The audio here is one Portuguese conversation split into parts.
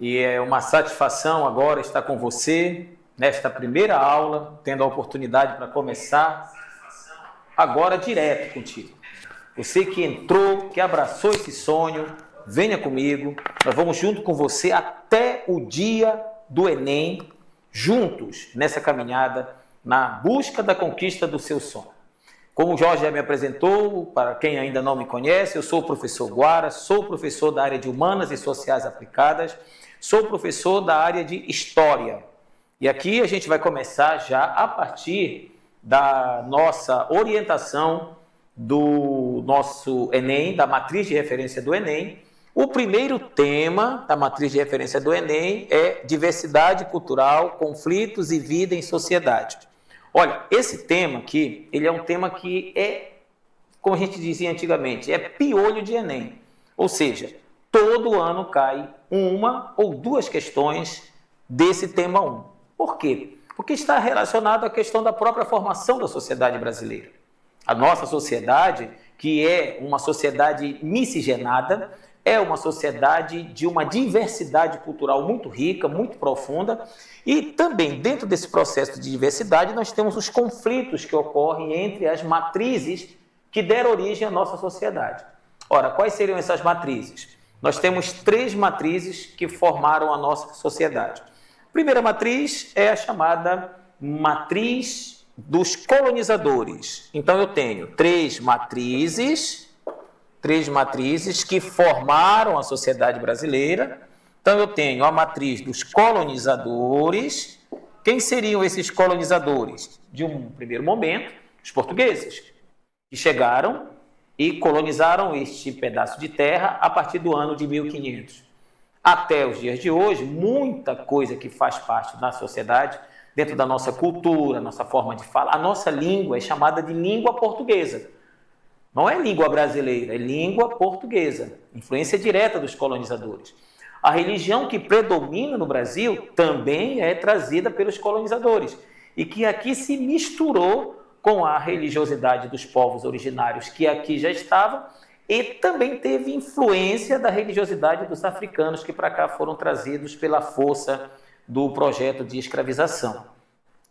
E é uma satisfação agora estar com você nesta primeira aula, tendo a oportunidade para começar agora direto contigo. Você que entrou, que abraçou esse sonho, venha comigo, nós vamos junto com você até o dia do Enem, juntos nessa caminhada, na busca da conquista do seu sonho. Como o Jorge já me apresentou, para quem ainda não me conhece, eu sou o professor Guara, sou professor da área de Humanas e Sociais Aplicadas, sou professor da área de História. E aqui a gente vai começar já a partir da nossa orientação do nosso Enem, da matriz de referência do Enem. O primeiro tema da matriz de referência do Enem é diversidade cultural, conflitos e vida em sociedade. Olha, esse tema aqui, ele é um tema que é, como a gente dizia antigamente, é piolho de Enem. Ou seja, todo ano cai uma ou duas questões desse tema 1. Por quê? Porque está relacionado à questão da própria formação da sociedade brasileira. A nossa sociedade, que é uma sociedade miscigenada, é uma sociedade de uma diversidade cultural muito rica, muito profunda, e também dentro desse processo de diversidade nós temos os conflitos que ocorrem entre as matrizes que deram origem à nossa sociedade. Ora, quais seriam essas matrizes? Nós temos 3 matrizes que formaram a nossa sociedade. A primeira matriz é a chamada matriz dos colonizadores. Então eu tenho 3 matrizes que formaram a sociedade brasileira. Então eu tenho a matriz dos colonizadores. Quem seriam esses colonizadores? De um primeiro momento, os portugueses, que chegaram e colonizaram este pedaço de terra a partir do ano de 1500. Até os dias de hoje, muita coisa que faz parte da sociedade, dentro da nossa cultura, nossa forma de falar, a nossa língua é chamada de língua portuguesa. Não é língua brasileira, é língua portuguesa, influência direta dos colonizadores. A religião que predomina no Brasil também é trazida pelos colonizadores e que aqui se misturou com a religiosidade dos povos originários que aqui já estavam e também teve influência da religiosidade dos africanos que para cá foram trazidos pela força do projeto de escravização.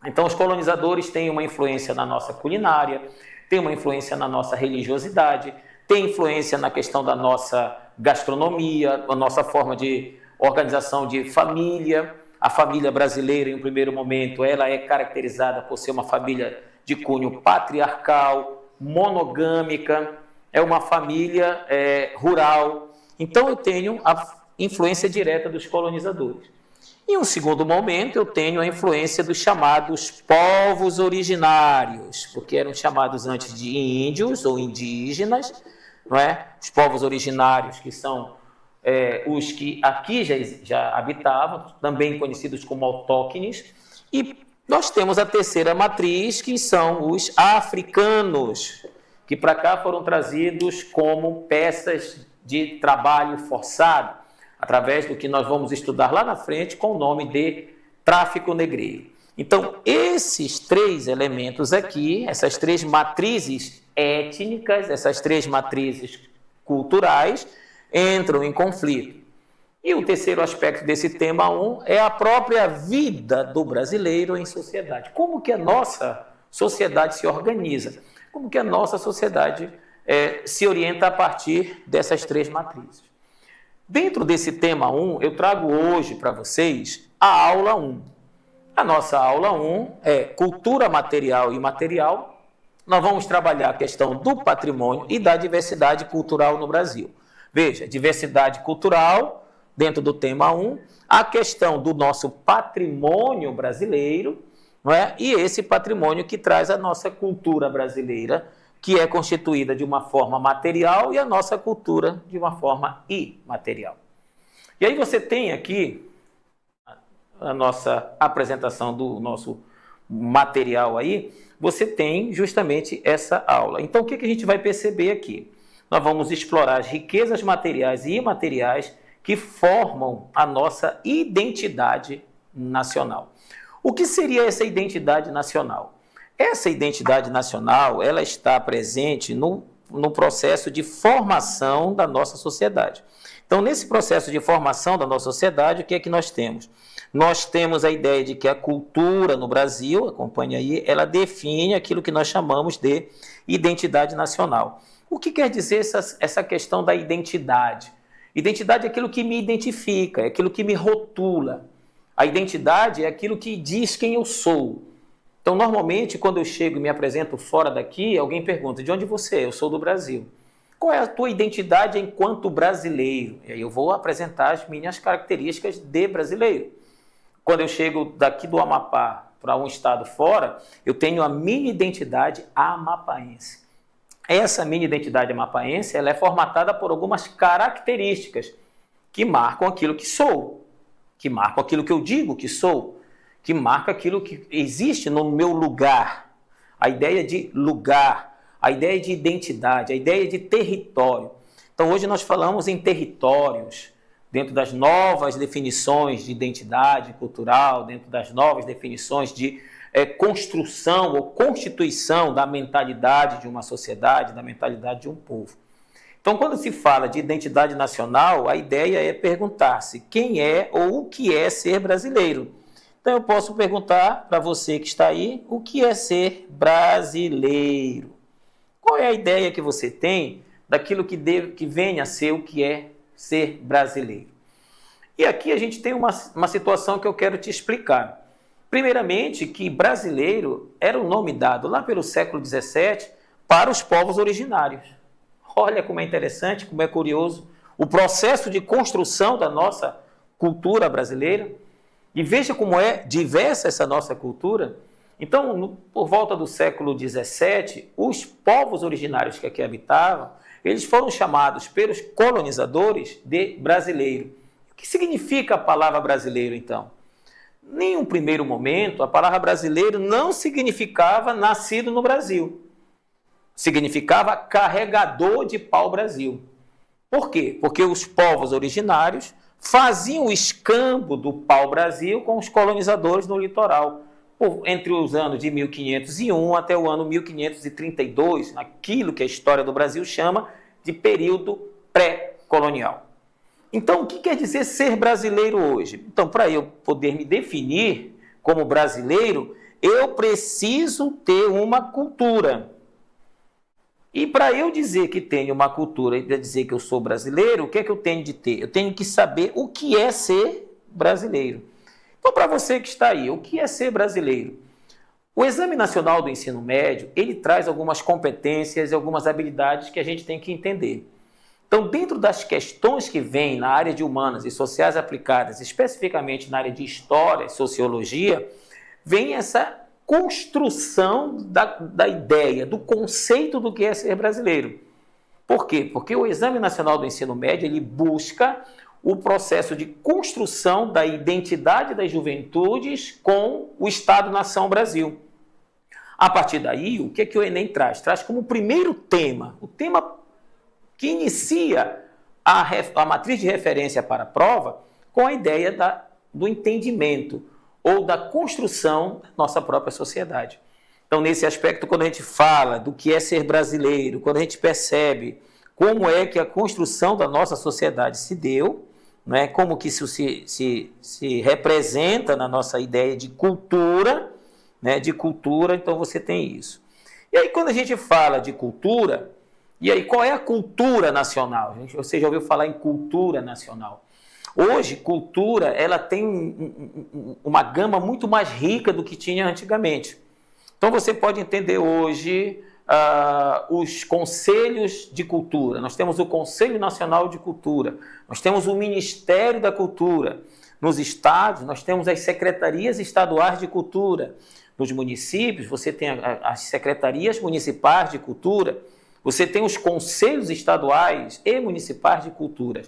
Então os colonizadores têm uma influência na nossa culinária, tem uma influência na nossa religiosidade, tem influência na questão da nossa gastronomia, a nossa forma de organização de família. A família brasileira, em um primeiro momento, ela é caracterizada por ser uma família de cunho patriarcal, monogâmica, é uma família rural. Então eu tenho a influência direta dos colonizadores. Em um segundo momento, eu tenho a influência dos chamados povos originários, porque eram chamados antes de índios ou indígenas, não é? Os povos originários, que são os que aqui já habitavam, também conhecidos como autóctones. E nós temos a terceira matriz, que são os africanos, que para cá foram trazidos como peças de trabalho forçado, através do que nós vamos estudar lá na frente com o nome de tráfico negreiro. Então, esses 3 elementos aqui, essas 3 matrizes étnicas, essas 3 matrizes culturais, entram em conflito. E o terceiro aspecto desse tema 1 é a própria vida do brasileiro em sociedade. Como que a nossa sociedade se organiza? Como que a nossa sociedade se orienta a partir dessas 3 matrizes? Dentro desse tema 1, eu trago hoje para vocês a aula 1. A nossa aula 1 é cultura material e imaterial. Nós vamos trabalhar a questão do patrimônio e da diversidade cultural no Brasil. Veja, diversidade cultural, dentro do tema 1, a questão do nosso patrimônio brasileiro, não é? E esse patrimônio que traz a nossa cultura brasileira, que é constituída de uma forma material, e a nossa cultura de uma forma imaterial. E aí você tem aqui a nossa apresentação do nosso material aí, você tem justamente essa aula. Então o que a gente vai perceber aqui? Nós vamos explorar as riquezas materiais e imateriais que formam a nossa identidade nacional. O que seria essa identidade nacional? Essa identidade nacional, ela está presente no processo de formação da nossa sociedade. Então, nesse processo de formação da nossa sociedade, o que é que nós temos? Nós temos a ideia de que a cultura no Brasil, acompanhe aí, ela define aquilo que nós chamamos de identidade nacional. O que quer dizer essa questão da identidade? Identidade é aquilo que me identifica, é aquilo que me rotula. A identidade é aquilo que diz quem eu sou. Então, normalmente, quando eu chego e me apresento fora daqui, alguém pergunta, de onde você é? Eu sou do Brasil. Qual é a tua identidade enquanto brasileiro? E aí eu vou apresentar as minhas características de brasileiro. Quando eu chego daqui do Amapá para um estado fora, eu tenho a minha identidade amapaense. Essa minha identidade amapaense, ela é formatada por algumas características que marcam aquilo que sou, que marcam aquilo que eu digo que sou, que marca aquilo que existe no meu lugar. A ideia de lugar, a ideia de identidade, a ideia de território. Então, hoje nós falamos em territórios, dentro das novas definições de identidade cultural, dentro das novas definições de construção ou constituição da mentalidade de uma sociedade, da mentalidade de um povo. Então, quando se fala de identidade nacional, a ideia é perguntar-se quem é ou o que é ser brasileiro. Então, eu posso perguntar para você que está aí, o que é ser brasileiro? Qual é a ideia que você tem daquilo que venha a ser o que é ser brasileiro? E aqui a gente tem uma situação que eu quero te explicar. Primeiramente, que brasileiro era um nome dado lá pelo século XVII para os povos originários. Olha como é interessante, como é curioso o processo de construção da nossa cultura brasileira. E veja como é diversa essa nossa cultura. Então, por volta do século XVII, os povos originários que aqui habitavam, eles foram chamados pelos colonizadores de brasileiro. O que significa a palavra brasileiro, então? Em um primeiro momento, a palavra brasileiro não significava nascido no Brasil. Significava carregador de pau-brasil. Por quê? Porque os povos originários faziam o escambo do pau-brasil com os colonizadores no litoral, entre os anos de 1501 até o ano 1532, aquilo que a história do Brasil chama de período pré-colonial. Então, o que quer dizer ser brasileiro hoje? Então, para eu poder me definir como brasileiro, eu preciso ter uma cultura. E para eu dizer que tenho uma cultura e dizer que eu sou brasileiro, o que é que eu tenho de ter? Eu tenho que saber o que é ser brasileiro. Então, para você que está aí, o que é ser brasileiro? O Exame Nacional do Ensino Médio, ele traz algumas competências e algumas habilidades que a gente tem que entender. Então, dentro das questões que vêm na área de humanas e sociais aplicadas, especificamente na área de história e sociologia, vem essa construção da ideia, do conceito do que é ser brasileiro. Por quê? Porque o Exame Nacional do Ensino Médio, ele busca o processo de construção da identidade das juventudes com o Estado-nação Brasil. A partir daí, o que é que o Enem traz? Traz como primeiro tema, o tema que inicia a matriz de referência para a prova com a ideia do entendimento ou da construção da nossa própria sociedade. Então, nesse aspecto, quando a gente fala do que é ser brasileiro, quando a gente percebe como é que a construção da nossa sociedade se deu, né, como que isso se representa na nossa ideia de cultura, né, então você tem isso. E aí, quando a gente fala de cultura, e aí qual é a cultura nacional? Você já ouviu falar em cultura nacional? Hoje, cultura, ela tem uma gama muito mais rica do que tinha antigamente. Então, você pode entender hoje os conselhos de cultura. Nós temos o Conselho Nacional de Cultura, nós temos o Ministério da Cultura. Nos estados, nós temos as secretarias estaduais de cultura. Nos municípios, você tem as secretarias municipais de cultura. Você tem os conselhos estaduais e municipais de cultura.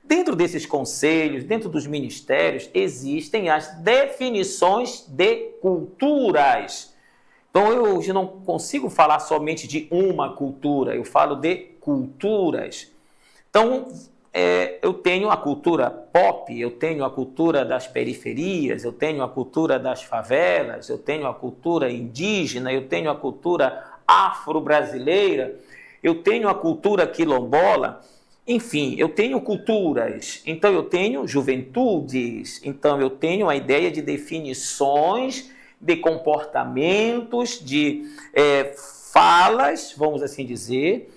Dentro desses conselhos, dentro dos ministérios, existem as definições de culturas. Então, eu hoje não consigo falar somente de uma cultura, eu falo de culturas. Então, eu tenho a cultura pop, eu tenho a cultura das periferias, eu tenho a cultura das favelas, eu tenho a cultura indígena, eu tenho a cultura afro-brasileira, eu tenho a cultura quilombola. Enfim, eu tenho culturas, então eu tenho juventudes, então eu tenho a ideia de definições, de comportamentos, de falas, vamos assim dizer.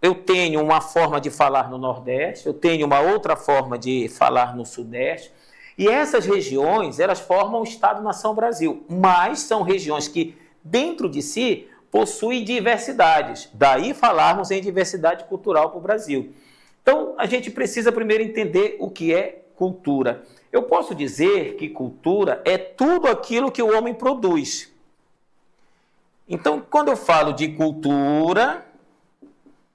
Eu tenho uma forma de falar no Nordeste, eu tenho uma outra forma de falar no Sudeste, e essas regiões, elas formam o Estado-nação Brasil, mas são regiões que, dentro de si, possuem diversidades. Daí falarmos em diversidade cultural para o Brasil. Então, a gente precisa primeiro entender o que é cultura. Eu posso dizer que cultura é tudo aquilo que o homem produz. Então, quando eu falo de cultura,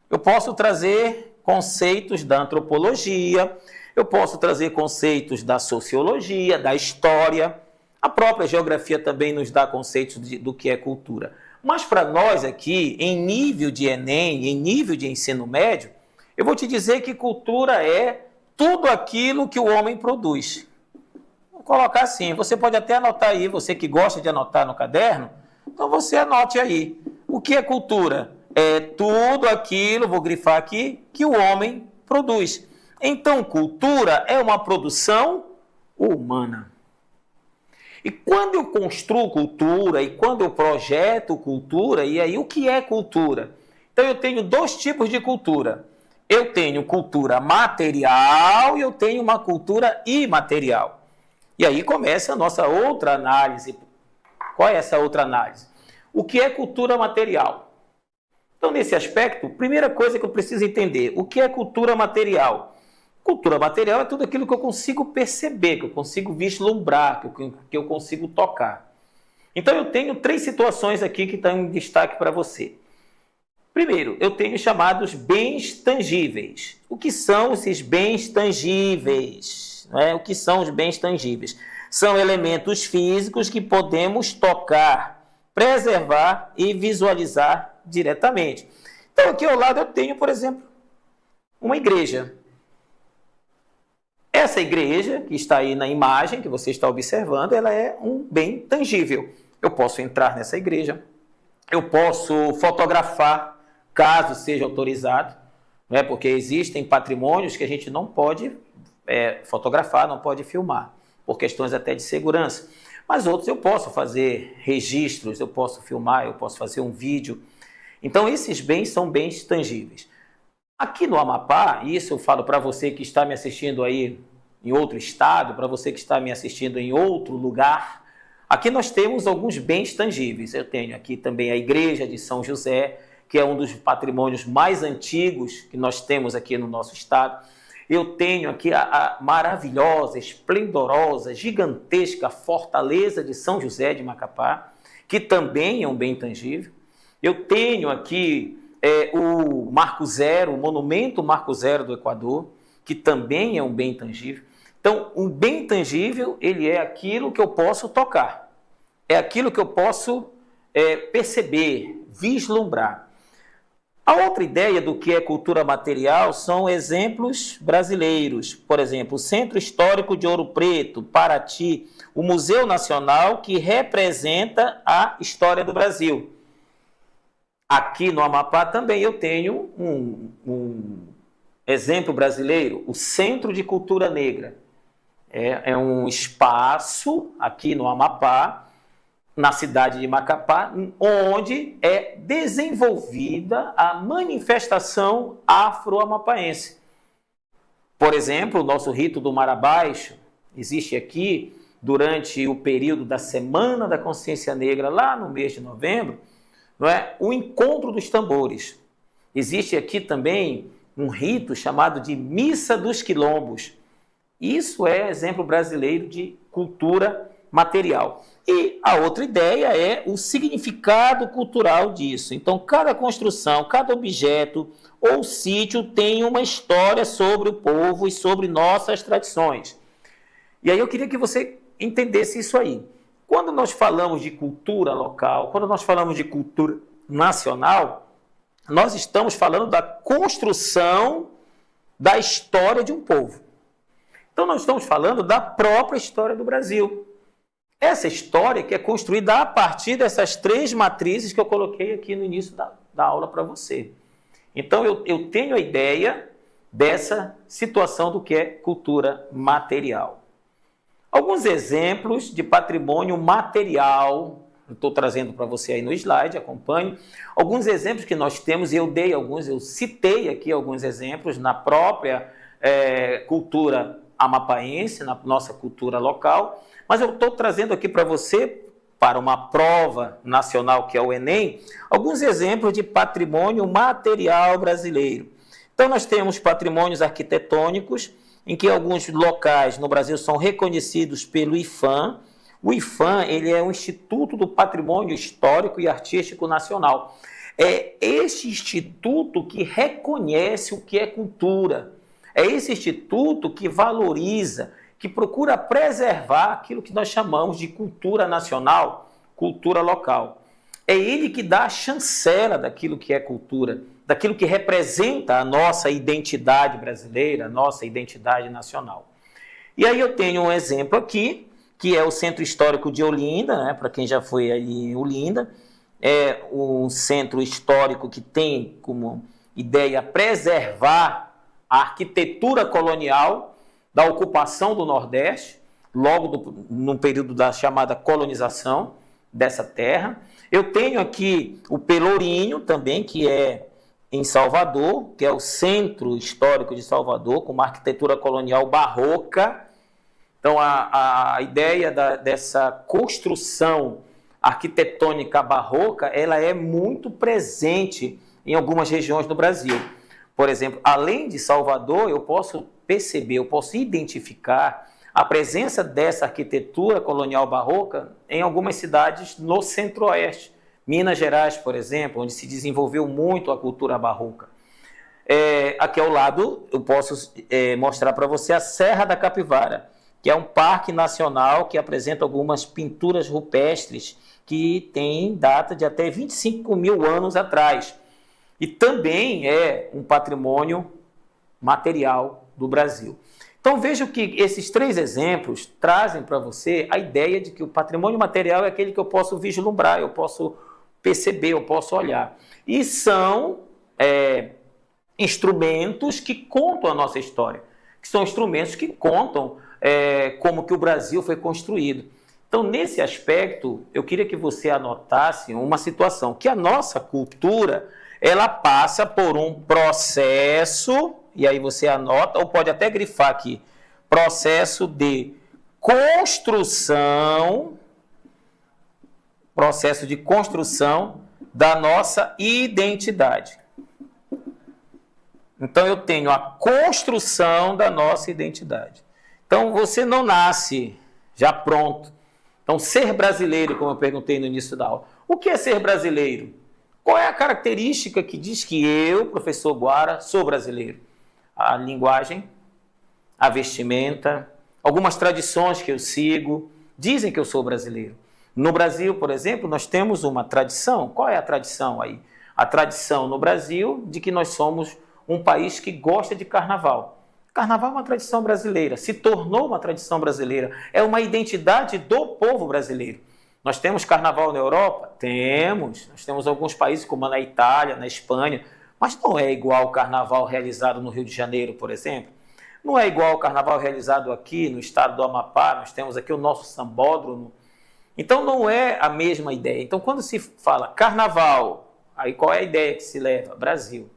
eu posso trazer conceitos da antropologia, eu posso trazer conceitos da sociologia, da história. A própria geografia também nos dá conceitos do que é cultura. Mas para nós aqui, em nível de Enem, em nível de ensino médio, eu vou te dizer que cultura é tudo aquilo que o homem produz. Vou colocar assim, você pode até anotar aí, você que gosta de anotar no caderno, então você anote aí. O que é cultura? É tudo aquilo, vou grifar aqui, que o homem produz. Então, cultura é uma produção humana. E quando eu construo cultura, e quando eu projeto cultura, e aí o que é cultura? Então, eu tenho dois tipos de cultura. Eu tenho cultura material e eu tenho uma cultura imaterial. E aí começa a nossa outra análise. Qual é essa outra análise? O que é cultura material? Então, nesse aspecto, primeira coisa que eu preciso entender, o que é cultura material? Cultura material é tudo aquilo que eu consigo perceber, que eu consigo vislumbrar, que eu consigo tocar. Então, eu tenho três situações aqui que estão em destaque para você. Primeiro, eu tenho chamados bens tangíveis. O que são esses bens tangíveis? O que são os bens tangíveis? São elementos físicos que podemos tocar, preservar e visualizar diretamente. Então, aqui ao lado eu tenho, por exemplo, uma igreja. Essa igreja, que está aí na imagem que você está observando, ela é um bem tangível. Eu posso entrar nessa igreja, eu posso fotografar, caso seja autorizado, né? Porque existem patrimônios que a gente não pode fotografar, não pode filmar, por questões até de segurança. Mas outros eu posso fazer registros, eu posso filmar, eu posso fazer um vídeo. Então, esses bens são bens tangíveis. Aqui no Amapá, e isso eu falo para você que está me assistindo aí em outro estado, para você que está me assistindo em outro lugar, aqui nós temos alguns bens tangíveis. Eu tenho aqui também a igreja de São José, que é um dos patrimônios mais antigos que nós temos aqui no nosso estado. Eu tenho aqui a maravilhosa, esplendorosa, gigantesca fortaleza de São José de Macapá, que também é um bem tangível. Eu tenho aqui o Marco Zero, o monumento Marco Zero do Equador, que também é um bem tangível. Então, um bem tangível, ele é aquilo que eu posso tocar, é aquilo que eu posso perceber, vislumbrar. A outra ideia do que é cultura material são exemplos brasileiros. Por exemplo, o Centro Histórico de Ouro Preto, Paraty, o Museu Nacional, que representa a história do Brasil. Aqui no Amapá também eu tenho um exemplo brasileiro, o Centro de Cultura Negra. É um espaço aqui no Amapá, na cidade de Macapá, onde é desenvolvida a manifestação afro-amapaense. Por exemplo, o nosso rito do Mar Abaixo existe aqui durante o período da Semana da Consciência Negra, lá no mês de novembro, não é? O encontro dos tambores. Existe aqui também um rito chamado de Missa dos Quilombos. Isso é exemplo brasileiro de cultura material. E a outra ideia é o significado cultural disso. Então, cada construção, cada objeto ou sítio tem uma história sobre o povo e sobre nossas tradições. E aí eu queria que você entendesse isso aí. Quando nós falamos de cultura local, quando nós falamos de cultura nacional, nós estamos falando da construção da história de um povo. Então, nós estamos falando da própria história do Brasil. Essa história que é construída a partir dessas três matrizes que eu coloquei aqui no início da aula para você. Então, eu tenho a ideia dessa situação do que é cultura material. Alguns exemplos de patrimônio material, estou trazendo para você aí no slide, acompanhe. Alguns exemplos que nós temos, eu citei aqui alguns exemplos na própria cultura amapaense, na nossa cultura local, mas eu estou trazendo aqui para você, para uma prova nacional que é o Enem, alguns exemplos de patrimônio material brasileiro. Então nós temos patrimônios arquitetônicos, em que alguns locais no Brasil são reconhecidos pelo IPHAN. O IPHAN, ele é um Instituto do Patrimônio Histórico e Artístico Nacional. É este instituto que reconhece o que é cultura. É esse instituto que valoriza, que procura preservar aquilo que nós chamamos de cultura nacional, cultura local. É ele que dá a chancela daquilo que é cultura, daquilo que representa a nossa identidade brasileira, a nossa identidade nacional. E aí eu tenho um exemplo aqui, que é o Centro Histórico de Olinda, né, para quem já foi aí em Olinda. É um centro histórico que tem como ideia preservar a arquitetura colonial da ocupação do Nordeste, logo no período da chamada colonização dessa terra. Eu tenho aqui o Pelourinho também, que é em Salvador, que é o Centro Histórico de Salvador, com uma arquitetura colonial barroca. Então, a ideia dessa construção arquitetônica barroca, ela é muito presente em algumas regiões do Brasil. Por exemplo, além de Salvador, eu posso perceber, eu posso identificar a presença dessa arquitetura colonial barroca em algumas cidades no Centro-Oeste. Minas Gerais, por exemplo, onde se desenvolveu muito a cultura barroca. Aqui ao lado, eu posso mostrar para você a Serra da Capivara, que é um parque nacional que apresenta algumas pinturas rupestres que tem data de até 25 mil anos atrás. E também é um patrimônio material do Brasil. Então veja que esses três exemplos trazem para você a ideia de que o patrimônio material é aquele que eu posso vislumbrar, eu posso perceber, eu posso olhar. E são instrumentos que contam a nossa história, que são instrumentos que contam como que o Brasil foi construído. Então, nesse aspecto, eu queria que você anotasse uma situação, que a nossa cultura, ela passa por um processo, e aí você anota, ou pode até grifar aqui, processo de construção da nossa identidade. Então, eu tenho a construção da nossa identidade. Então, você não nasce já pronto. Então, ser brasileiro, como eu perguntei no início da aula. O que é ser brasileiro? Qual é a característica que diz que eu, professor Guara, sou brasileiro? A linguagem, a vestimenta, algumas tradições que eu sigo, dizem que eu sou brasileiro. No Brasil, por exemplo, nós temos uma tradição. Qual é a tradição aí? A tradição no Brasil de que nós somos um país que gosta de carnaval. Carnaval é uma tradição brasileira, se tornou uma tradição brasileira, é uma identidade do povo brasileiro. Nós temos carnaval na Europa? Temos. Nós temos alguns países como na Itália, na Espanha, mas não é igual ao carnaval realizado no Rio de Janeiro, por exemplo. Não é igual ao carnaval realizado aqui no estado do Amapá, nós temos aqui o nosso sambódromo. Então não é a mesma ideia. Então quando se fala carnaval, aí qual é a ideia que se leva? Brasil.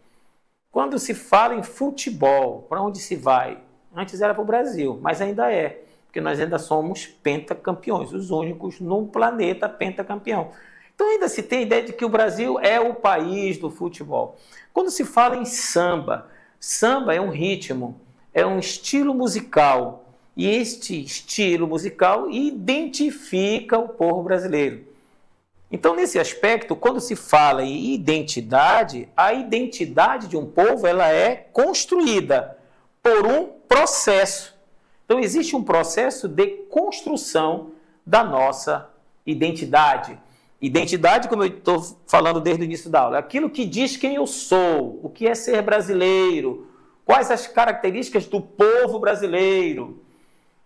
Quando se fala em futebol, para onde se vai? Antes era para o Brasil, mas ainda é, porque nós ainda somos pentacampeões, os únicos no planeta pentacampeão. Então ainda se tem a ideia de que o Brasil é o país do futebol. Quando se fala em samba, samba é um ritmo, é um estilo musical, e este estilo musical identifica o povo brasileiro. Então, nesse aspecto, quando se fala em identidade, a identidade de um povo ela é construída por um processo. Então, existe um processo de construção da nossa identidade. Identidade, como eu estou falando desde o início da aula, é aquilo que diz quem eu sou, o que é ser brasileiro, quais as características do povo brasileiro.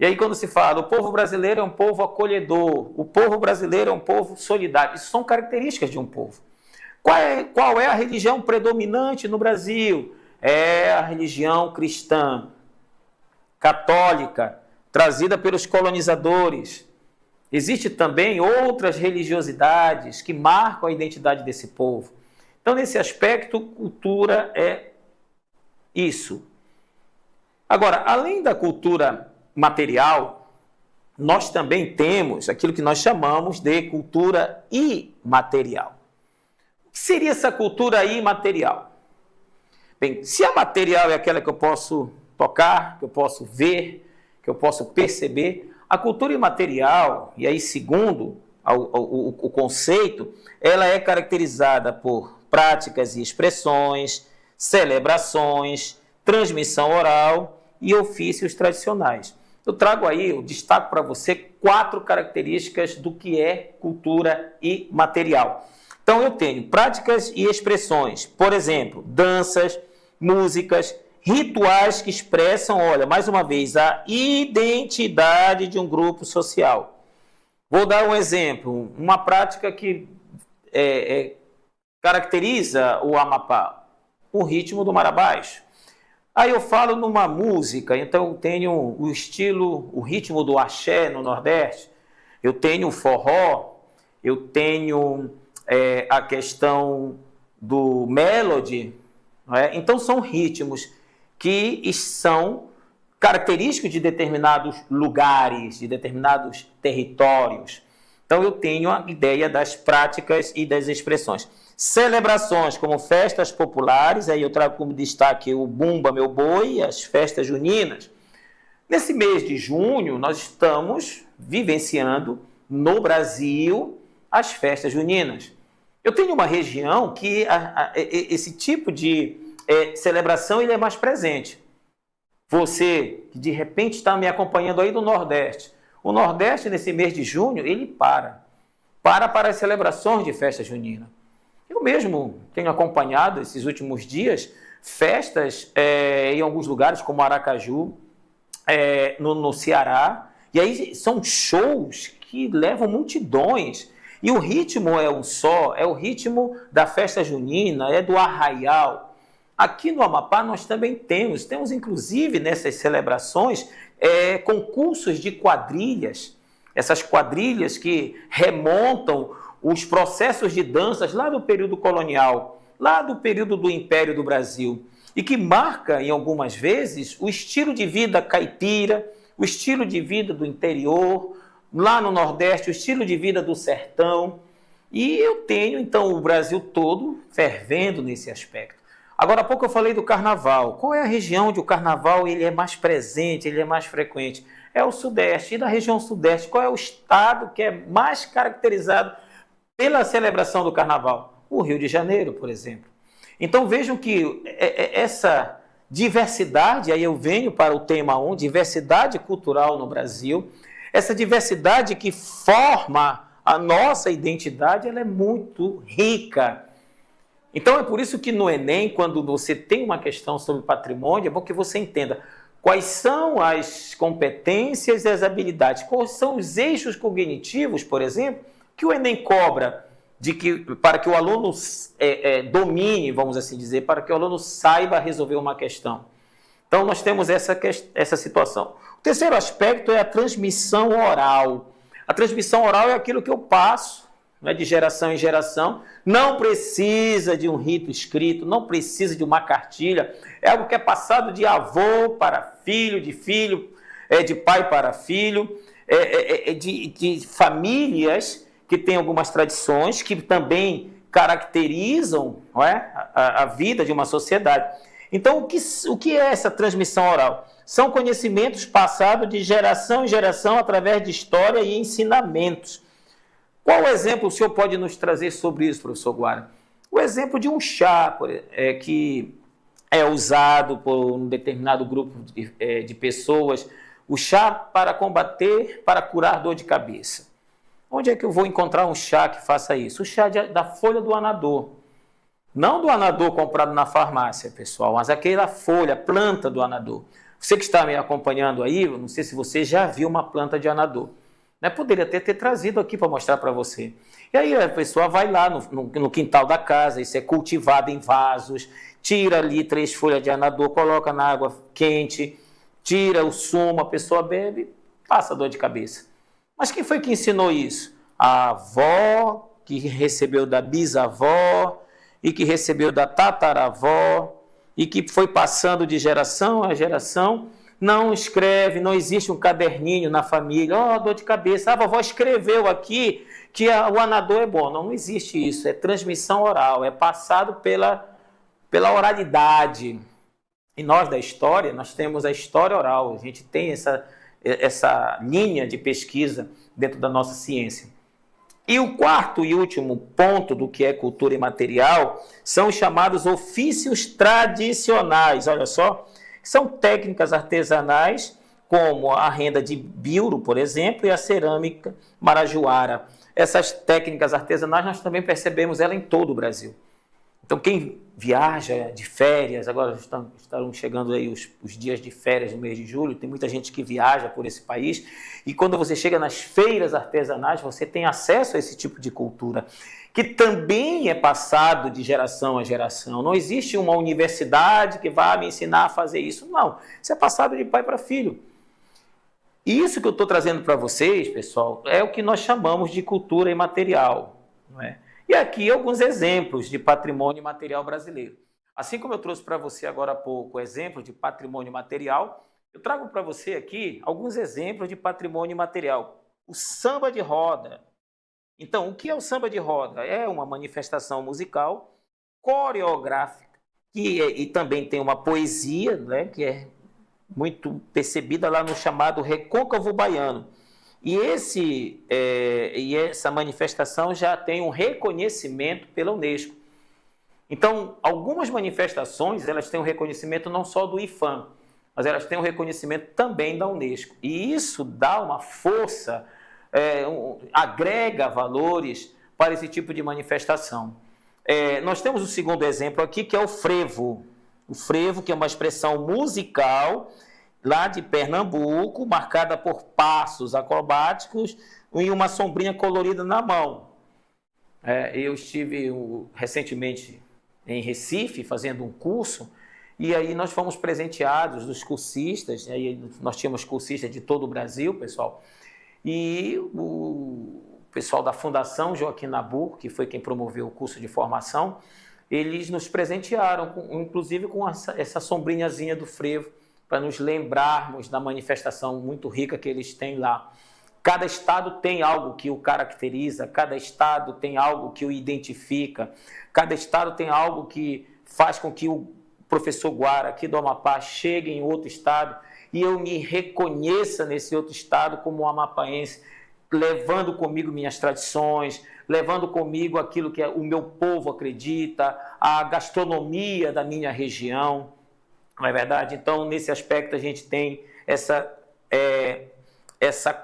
E aí quando se fala, o povo brasileiro é um povo acolhedor, o povo brasileiro é um povo solidário, isso são características de um povo. Qual é a religião predominante no Brasil? é a religião cristã, católica, trazida pelos colonizadores. Existem também outras religiosidades que marcam a identidade desse povo. Então, nesse aspecto, cultura é isso. Agora, além da cultura material, nós também temos aquilo que nós chamamos de cultura imaterial. O que seria essa cultura imaterial? Bem, se a material é aquela que eu posso tocar, que eu posso ver, que eu posso perceber, a cultura imaterial, e aí segundo o conceito, ela é caracterizada por práticas e expressões, celebrações, transmissão oral e ofícios tradicionais. Eu trago aí, eu destaco para você 4 características do que é cultura imaterial. Então eu tenho práticas e expressões, por exemplo, danças, músicas, rituais que expressam, olha, mais uma vez, a identidade de um grupo social. Vou dar um exemplo, uma prática que caracteriza o Amapá, o ritmo do Marabaixo. Aí eu falo numa música, então eu tenho o estilo, o ritmo do axé no Nordeste, eu tenho o forró, eu tenho a questão do melody, não é? Então são ritmos que são característicos de determinados lugares, de determinados territórios. Então eu tenho a ideia das práticas e das expressões. Celebrações como festas populares, aí eu trago como destaque o Bumba Meu Boi e as festas juninas. Nesse mês de junho, nós estamos vivenciando no Brasil as festas juninas. Eu tenho uma região que esse tipo de celebração ele é mais presente. Você que de repente está me acompanhando aí do Nordeste. O Nordeste, nesse mês de junho, ele para as celebrações de festa junina. Eu mesmo tenho acompanhado esses últimos dias festas em alguns lugares, como Aracaju, no Ceará. E aí são shows que levam multidões. E o ritmo é um só, é o ritmo da festa junina, é do arraial. Aqui no Amapá nós também temos inclusive nessas celebrações concursos de quadrilhas, essas quadrilhas que remontam os processos de danças lá do período colonial, lá do período do Império do Brasil, e que marca, em algumas vezes, o estilo de vida caipira, o estilo de vida do interior, lá no Nordeste, o estilo de vida do sertão. E eu tenho, então, o Brasil todo fervendo nesse aspecto. Agora há pouco eu falei do carnaval. Qual é a região onde o carnaval ele é mais presente, ele é mais frequente? É o Sudeste. E da região Sudeste, qual é o estado que é mais caracterizado pela celebração do carnaval? O Rio de Janeiro, por exemplo. Então vejam que essa diversidade, aí eu venho para o tema 1, diversidade cultural no Brasil, essa diversidade que forma a nossa identidade, ela é muito rica. Então é por isso que no Enem, quando você tem uma questão sobre patrimônio, é bom que você entenda quais são as competências e as habilidades, quais são os eixos cognitivos, por exemplo, que o Enem cobra para que o aluno domine, vamos assim dizer, para que o aluno saiba resolver uma questão. Então nós temos essa situação. O terceiro aspecto é a transmissão oral. A transmissão oral é aquilo que eu passo, né, de geração em geração, não precisa de um rito escrito, não precisa de uma cartilha, é algo que é passado de avô para filho, de pai para filho, de famílias que têm algumas tradições que também caracterizam, não é, a vida de uma sociedade. Então, o que é essa transmissão oral? São conhecimentos passados de geração em geração através de história e ensinamentos. Qual exemplo o senhor pode nos trazer sobre isso, professor Guara? O exemplo de um chá que é usado por um determinado grupo de pessoas, o chá para combater, para curar dor de cabeça. Onde é que eu vou encontrar um chá que faça isso? O chá da folha do anador. Não do anador comprado na farmácia, pessoal, mas aquela folha, planta do anador. Você que está me acompanhando aí, eu não sei se você já viu uma planta de anador. Né? Poderia ter trazido aqui para mostrar para você. E aí a pessoa vai lá no quintal da casa, isso é cultivado em vasos, tira ali 3 folhas de anador, coloca na água quente, tira o sumo, a pessoa bebe, passa dor de cabeça. Mas quem foi que ensinou isso? A avó, que recebeu da bisavó, e que recebeu da tataravó, e que foi passando de geração a geração. Não escreve, não existe um caderninho na família, dor de cabeça, a vovó escreveu aqui que o anador é bom. Não existe isso, é transmissão oral, é passado pela oralidade. E nós da história, nós temos a história oral, a gente tem essa linha de pesquisa dentro da nossa ciência. E o quarto e último ponto do que é cultura imaterial são os chamados ofícios tradicionais. Olha só, são técnicas artesanais como a renda de biuro, por exemplo, e a cerâmica marajoara. Essas técnicas artesanais nós também percebemos ela em todo o Brasil. Então, quem viaja de férias, agora estarão chegando aí os dias de férias no mês de julho, tem muita gente que viaja por esse país, e quando você chega nas feiras artesanais, você tem acesso a esse tipo de cultura, que também é passado de geração a geração. Não existe uma universidade que vá me ensinar a fazer isso, não. Isso é passado de pai para filho. E isso que eu estou trazendo para vocês, pessoal, é o que nós chamamos de cultura imaterial, não é? E aqui alguns exemplos de patrimônio material brasileiro. Assim como eu trouxe para você agora há pouco exemplos de patrimônio material, eu trago para você aqui alguns exemplos de patrimônio material. O samba de roda. Então, o que é o samba de roda? É uma manifestação musical coreográfica e também tem uma poesia, né, que é muito percebida lá no chamado Recôncavo Baiano. E essa manifestação já tem um reconhecimento pela Unesco. Então, algumas manifestações elas têm um reconhecimento não só do IFAM, mas elas têm um reconhecimento também da Unesco. E isso dá uma força, agrega valores para esse tipo de manifestação. Nós temos o segundo exemplo aqui, que é o frevo. O frevo, que é uma expressão musical lá de Pernambuco, marcada por passos acrobáticos e uma sombrinha colorida na mão. Eu estive recentemente em Recife fazendo um curso, e aí nós fomos presenteados dos cursistas, aí nós tínhamos cursistas de todo o Brasil, pessoal, e o pessoal da Fundação Joaquim Nabuco, que foi quem promoveu o curso de formação, eles nos presentearam, inclusive com essa sombrinhazinha do frevo, para nos lembrarmos da manifestação muito rica que eles têm lá. Cada estado tem algo que o caracteriza, cada estado tem algo que o identifica, cada estado tem algo que faz com que o professor Guara, aqui do Amapá, chegue em outro estado e eu me reconheça nesse outro estado como um amapaense, levando comigo minhas tradições, levando comigo aquilo que o meu povo acredita, a gastronomia da minha região. Não é verdade? Então, nesse aspecto, a gente tem essa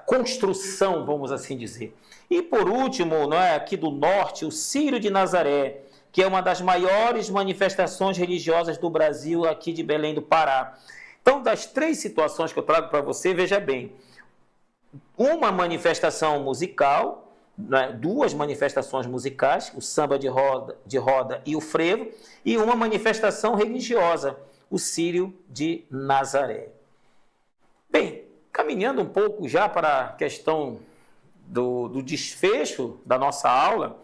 construção, vamos assim dizer. E, por último, aqui do norte, o Círio de Nazaré, que é uma das maiores manifestações religiosas do Brasil, aqui de Belém do Pará. Então, das 3 situações que eu trago para você, veja bem, uma manifestação musical, 2 manifestações musicais, o samba de roda e o frevo, e uma manifestação religiosa, o Círio de Nazaré. Bem, caminhando um pouco já para a questão do desfecho da nossa aula,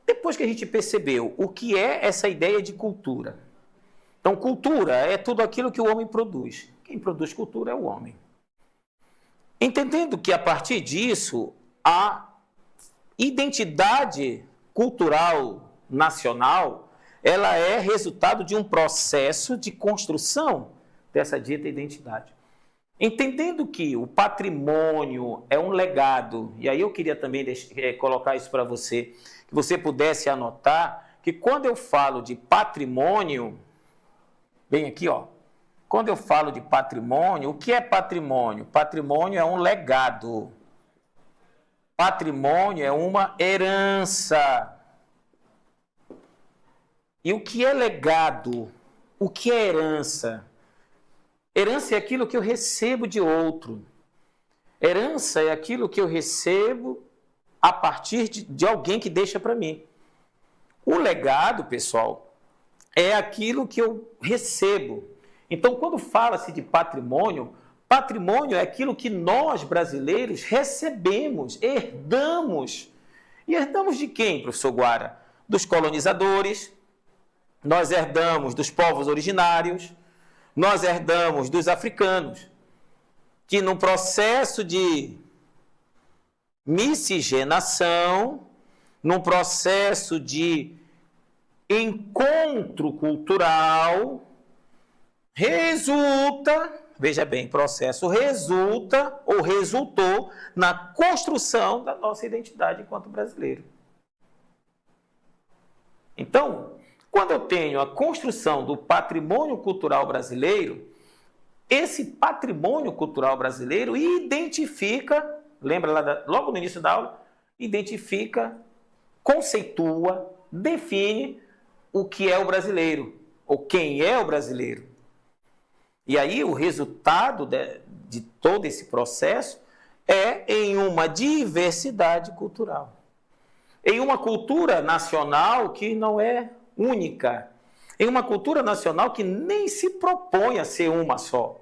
depois que a gente percebeu o que é essa ideia de cultura. Então, cultura é tudo aquilo que o homem produz. Quem produz cultura é o homem. Entendendo que, a partir disso, a identidade cultural nacional ela é resultado de um processo de construção dessa dita identidade. Entendendo que o patrimônio é um legado, e aí eu queria também colocar isso para você, que você pudesse anotar que quando eu falo de patrimônio, bem aqui, quando eu falo de patrimônio, o que é patrimônio? Patrimônio é um legado. Patrimônio é uma herança. E o que é legado? O que é herança? Herança é aquilo que eu recebo de outro. Herança é aquilo que eu recebo a partir de alguém que deixa para mim. O legado, pessoal, é aquilo que eu recebo. Então, quando fala-se de patrimônio, patrimônio é aquilo que nós, brasileiros, recebemos, herdamos. E herdamos de quem, professor Guara? Dos colonizadores, nós herdamos dos povos originários, nós herdamos dos africanos, que num processo de miscigenação, num processo de encontro cultural, resulta, veja bem, processo resulta ou resultou na construção da nossa identidade enquanto brasileiro. Então, quando eu tenho a construção do patrimônio cultural brasileiro, esse patrimônio cultural brasileiro identifica, lembra lá logo no início da aula, identifica, conceitua, define o que é o brasileiro, ou quem é o brasileiro. E aí o resultado de todo esse processo é em uma diversidade cultural. Em uma cultura nacional que não é única. Em uma cultura nacional que nem se propõe a ser uma só.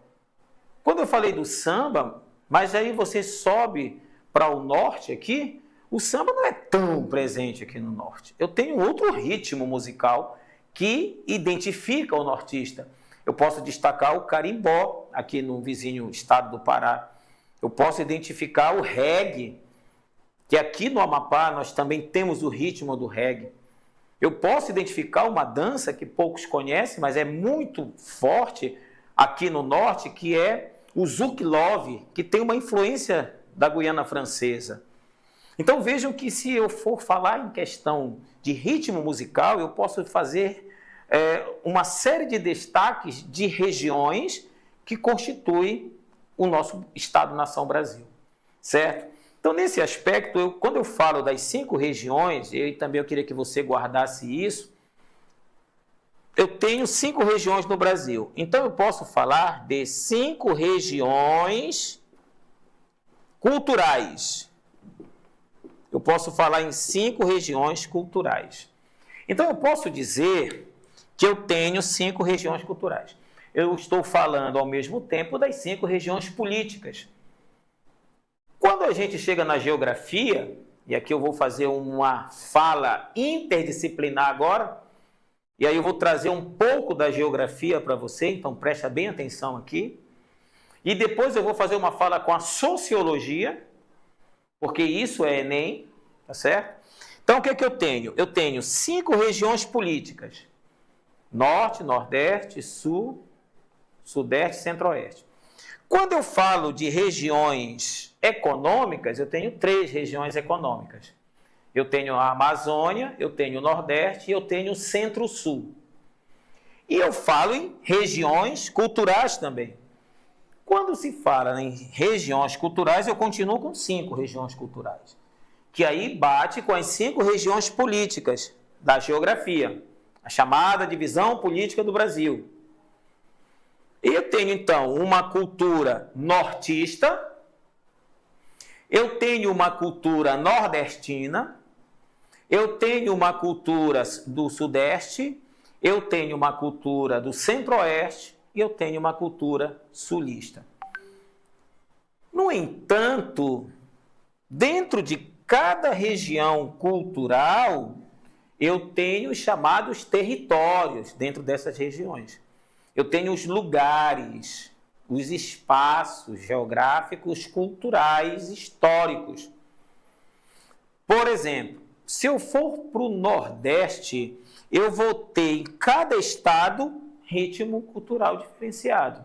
Quando eu falei do samba, mas aí você sobe para o norte aqui, o samba não é tão presente aqui no norte. Eu tenho outro ritmo musical que identifica o nortista. Eu posso destacar o carimbó, aqui no vizinho estado do Pará. Eu posso identificar o reggae, que aqui no Amapá nós também temos o ritmo do reggae. Eu posso identificar uma dança que poucos conhecem, mas é muito forte aqui no norte, que é o Zouk Love, que tem uma influência da Guiana Francesa. Então vejam que se eu for falar em questão de ritmo musical, eu posso fazer uma série de destaques de regiões que constituem o nosso Estado-nação Brasil, certo? Então, nesse aspecto, quando eu falo das 5 regiões, e também eu queria que você guardasse isso, eu tenho 5 regiões no Brasil. Então, eu posso falar de 5 regiões culturais. Eu posso falar em 5 regiões culturais. Então, eu posso dizer que eu tenho 5 regiões culturais. Eu estou falando, ao mesmo tempo, das 5 regiões políticas. Quando a gente chega na geografia, e aqui eu vou fazer uma fala interdisciplinar agora, e aí eu vou trazer um pouco da geografia para você, então presta bem atenção aqui. E depois eu vou fazer uma fala com a sociologia, porque isso é Enem, tá certo? Então o que é que eu tenho? Eu tenho 5 regiões políticas. Norte, Nordeste, Sul, Sudeste, Centro-Oeste. Quando eu falo de regiões econômicas, eu tenho 3 regiões econômicas. Eu tenho a Amazônia, eu tenho o Nordeste e eu tenho o Centro-Sul. E eu falo em regiões culturais também. Quando se fala em regiões culturais, eu continuo com 5 regiões culturais, que aí bate com as 5 regiões políticas da geografia, a chamada divisão política do Brasil. Eu tenho, então, uma cultura nortista, eu tenho uma cultura nordestina, eu tenho uma cultura do Sudeste, eu tenho uma cultura do Centro-Oeste e eu tenho uma cultura sulista. No entanto, dentro de cada região cultural, eu tenho os chamados territórios dentro dessas regiões. Eu tenho os lugares, os espaços geográficos, culturais, históricos. Por exemplo, se eu for para o Nordeste, eu vou ter em cada estado ritmo cultural diferenciado.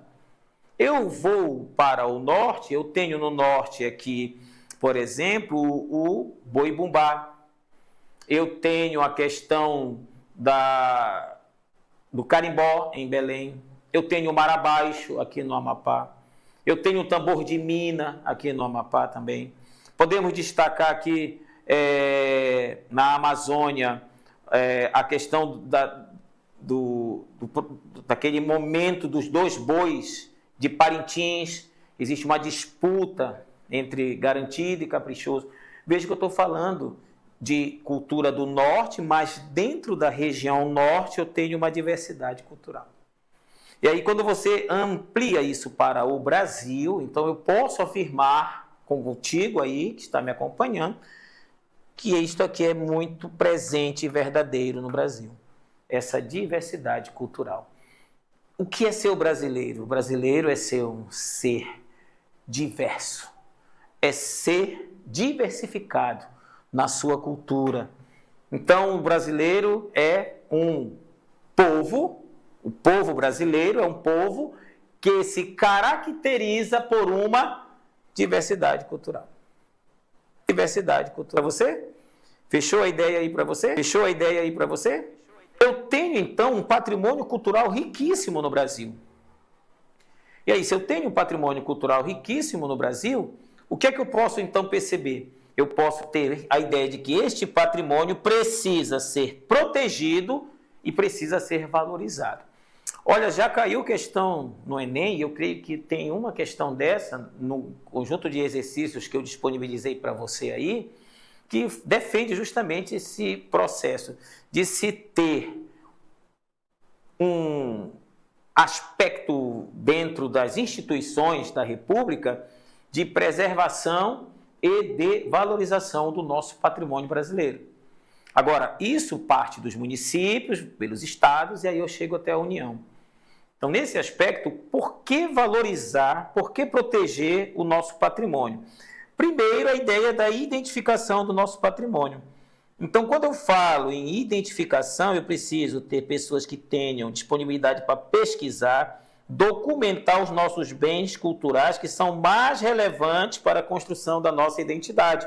Eu vou para o Norte, eu tenho no Norte aqui, por exemplo, o boi-bumbá. Eu tenho a questão do carimbó em Belém. Eu tenho o marabaixo aqui no Amapá. Eu tenho o tambor de Mina aqui no Amapá também. Podemos destacar aqui na Amazônia a questão daquele momento dos 2 bois de Parintins. Existe uma disputa entre garantido e caprichoso. Veja que eu estou falando de cultura do norte, mas dentro da região norte eu tenho uma diversidade cultural. E aí, quando você amplia isso para o Brasil, então eu posso afirmar contigo aí, que está me acompanhando, que isto aqui é muito presente e verdadeiro no Brasil. Essa diversidade cultural. O que é ser o brasileiro? O brasileiro é ser um ser diverso. É ser diversificado na sua cultura. Então, o brasileiro é um povo, o povo brasileiro é um povo que se caracteriza por uma diversidade cultural. Diversidade cultural. Para você? Fechou a ideia aí para você? Fechou a ideia aí para você? Eu tenho, então, um patrimônio cultural riquíssimo no Brasil. E aí, se eu tenho um patrimônio cultural riquíssimo no Brasil, o que é que eu posso, então, perceber? Eu posso ter a ideia de que este patrimônio precisa ser protegido e precisa ser valorizado. Olha, já caiu questão no Enem, e eu creio que tem uma questão dessa no conjunto de exercícios que eu disponibilizei para você aí, que defende justamente esse processo de se ter um aspecto dentro das instituições da República de preservação e de valorização do nosso patrimônio brasileiro. Agora, isso parte dos municípios, pelos estados, e aí eu chego até a União. Então, nesse aspecto, por que valorizar, por que proteger o nosso patrimônio? Primeiro, a ideia da identificação do nosso patrimônio. Então, quando eu falo em identificação, eu preciso ter pessoas que tenham disponibilidade para pesquisar, documentar os nossos bens culturais que são mais relevantes para a construção da nossa identidade.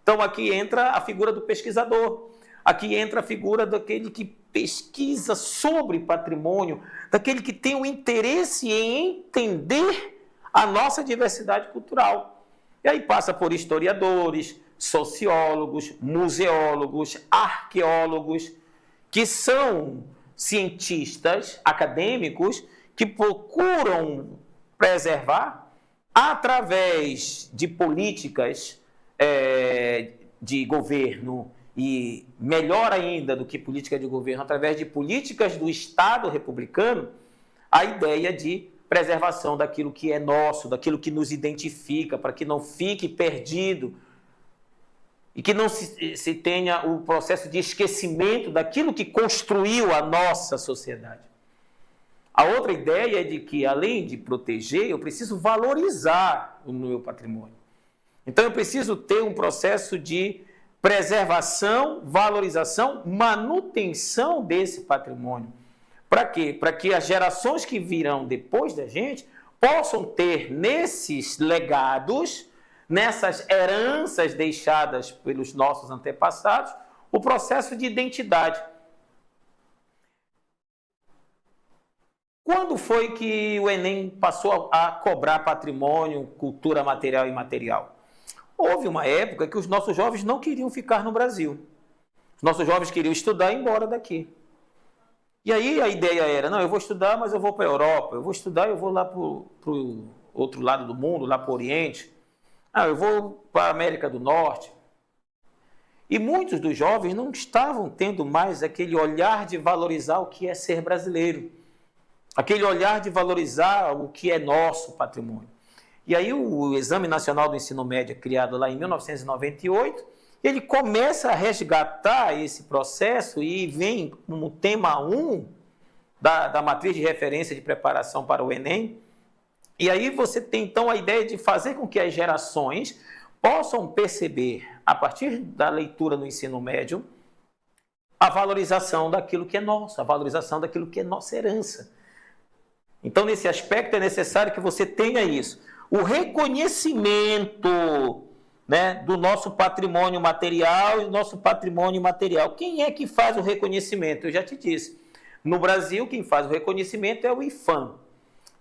Então, aqui entra a figura do pesquisador, aqui entra a figura daquele que pesquisa sobre patrimônio, daquele que tem o interesse em entender a nossa diversidade cultural. E aí passa por historiadores, sociólogos, museólogos, arqueólogos, que são cientistas acadêmicos que procuram preservar através de políticas de governo e, melhor ainda do que política de governo, através de políticas do Estado republicano, a ideia de preservação daquilo que é nosso, daquilo que nos identifica, para que não fique perdido e que não se tenha o processo de esquecimento daquilo que construiu a nossa sociedade. A outra ideia é de que, além de proteger, eu preciso valorizar o meu patrimônio. Então, eu preciso ter um processo de preservação, valorização, manutenção desse patrimônio. Para quê? Para que as gerações que virão depois da gente possam ter nesses legados, nessas heranças deixadas pelos nossos antepassados, o processo de identidade. Quando foi que o Enem passou a cobrar patrimônio, cultura material e imaterial? Houve uma época que os nossos jovens não queriam ficar no Brasil. Os nossos jovens queriam estudar e ir embora daqui. E aí a ideia era, não, eu vou estudar, mas eu vou para a Europa. Eu vou estudar e eu vou lá para o outro lado do mundo, lá para o Oriente. Eu vou para a América do Norte. E muitos dos jovens não estavam tendo mais aquele olhar de valorizar o que é ser brasileiro. Aquele olhar de valorizar o que é nosso patrimônio. E aí o Exame Nacional do Ensino Médio, criado lá em 1998, ele começa a resgatar esse processo e vem como tema 1 da matriz de referência de preparação para o Enem. E aí você tem, então, a ideia de fazer com que as gerações possam perceber, a partir da leitura no ensino médio, a valorização daquilo que é nosso, a valorização daquilo que é nossa herança. Então, nesse aspecto, é necessário que você tenha isso. O reconhecimento, né, do nosso patrimônio material e do nosso patrimônio imaterial. Quem é que faz o reconhecimento? Eu já te disse. No Brasil, quem faz o reconhecimento é o IPHAN.